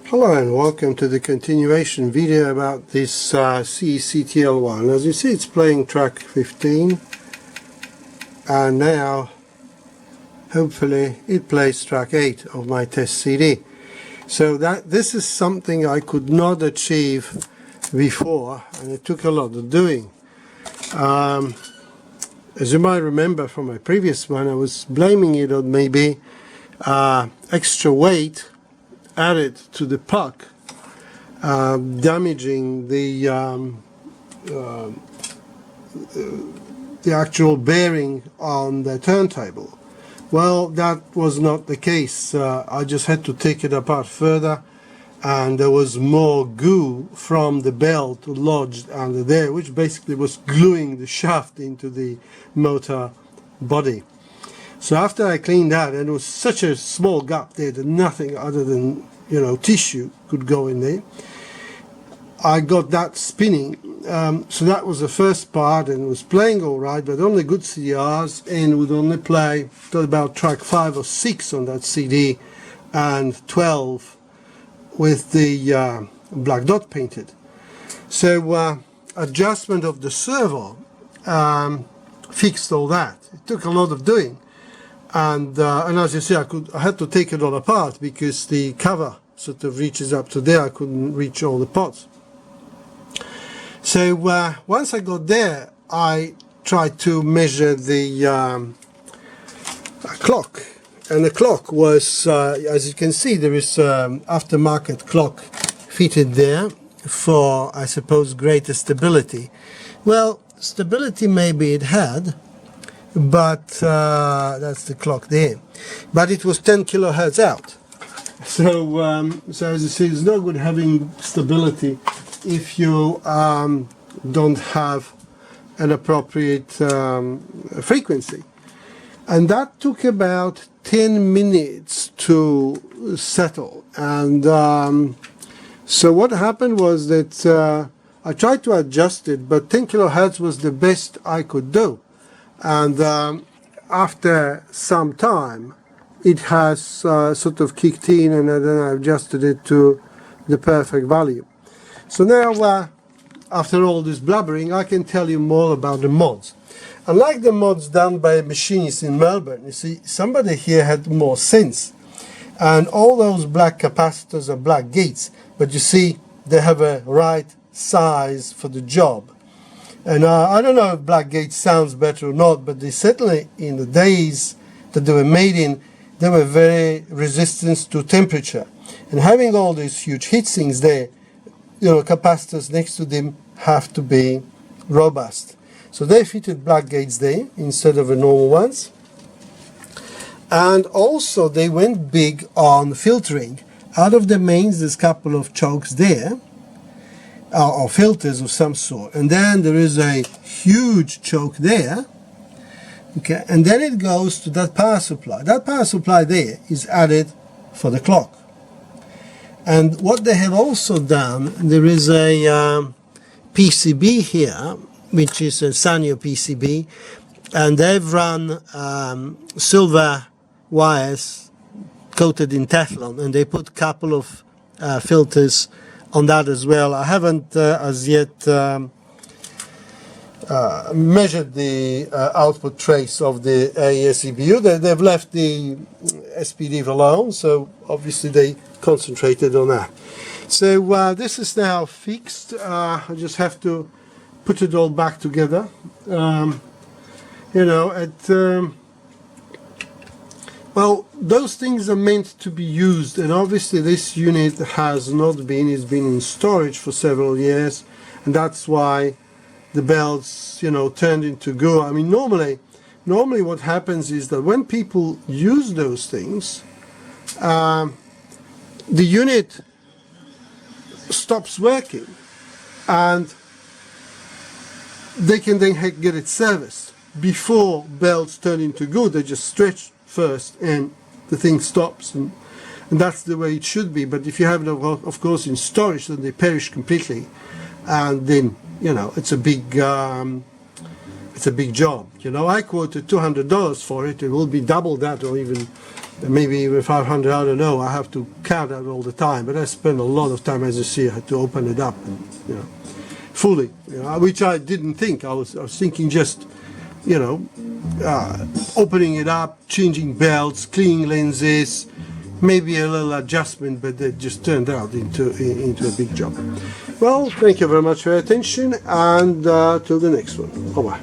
Hello and welcome to the continuation video about this C.E.C TL-1. As you see, it's playing track 15 and now hopefully it plays track 8 of my test CD. So this is something I could not achieve before, and it took a lot of doing. As you might remember from my previous one, I was blaming it on maybe extra weight added to the puck, damaging the actual bearing on the turntable. Well, that was not the case. I just had to take it apart further, and there was more goo from the belt lodged under there, which basically was gluing the shaft into the motor body. So after I cleaned that, and it was such a small gap there that nothing other than, tissue could go in there, I got that spinning. So that was the first part, and it was playing all right, but only good CDRs, and would only play till about track 5 or 6 on that CD, and 12 with the black dot painted. So adjustment of the servo fixed all that. It took a lot of doing. And as you see, I had to take it all apart because the cover sort of reaches up to there. I couldn't reach all the pots. So once I got there, I tried to measure the clock. And the clock was, as you can see, there is aftermarket clock fitted there for, I suppose, greater stability. Well, stability maybe it had, but that's the clock there. But it was 10 kilohertz out. So, as you see, it's no good having stability if you don't have an appropriate frequency. And that took about 10 minutes to settle. And so what happened was that I tried to adjust it, but 10 kilohertz was the best I could do. And after some time, it has sort of kicked in, and then I adjusted it to the perfect value. So now, after all this blabbering, I can tell you more about the mods. Unlike the mods done by machinists in Melbourne, you see, somebody here had more sense. And all those black capacitors are black gates, but you see, they have a right size for the job. And I don't know if black gate sounds better or not, but they certainly, in the days that they were made in, they were very resistant to temperature. And having all these huge heat sinks there, capacitors next to them have to be robust. So they fitted black gates there instead of the normal ones. And also they went big on filtering. Out of the mains, there's a couple of chokes there, or filters of some sort, and then there is a huge choke there, okay, and then it goes to that power supply. That power supply there is added for the clock. And what they have also done, there is a PCB here, which is a Sanyo PCB, and they've run silver wires coated in Teflon, and they put a couple of filters on that as well. I haven't as yet measured the output trace of the AES EBU. They've left the SPD alone, so obviously they concentrated on that. So this is now fixed. I just have to put it all back together. Well, those things are meant to be used, and obviously this unit has not been. It's been in storage for several years, and that's why the belts, turned into goo. I mean, normally what happens is that when people use those things, the unit stops working, and they can then get it serviced. Before belts turn into goo, they just stretch first and the thing stops, and that's the way it should be. But if you have them, of course, in storage, then they perish completely, and then it's a big it's a big job. You know, I quoted $200 for it. It will be double that, or even maybe even 500. I don't know. I have to count that all the time. But I spend a lot of time, as you see, I had to open it up, and, you know, fully, you know, which I didn't think. I was thinking just, you know, opening it up, changing belts, cleaning lenses, maybe a little adjustment, but it just turned out into a big job. Well, thank you very much for your attention, and till the next one. Bye-bye.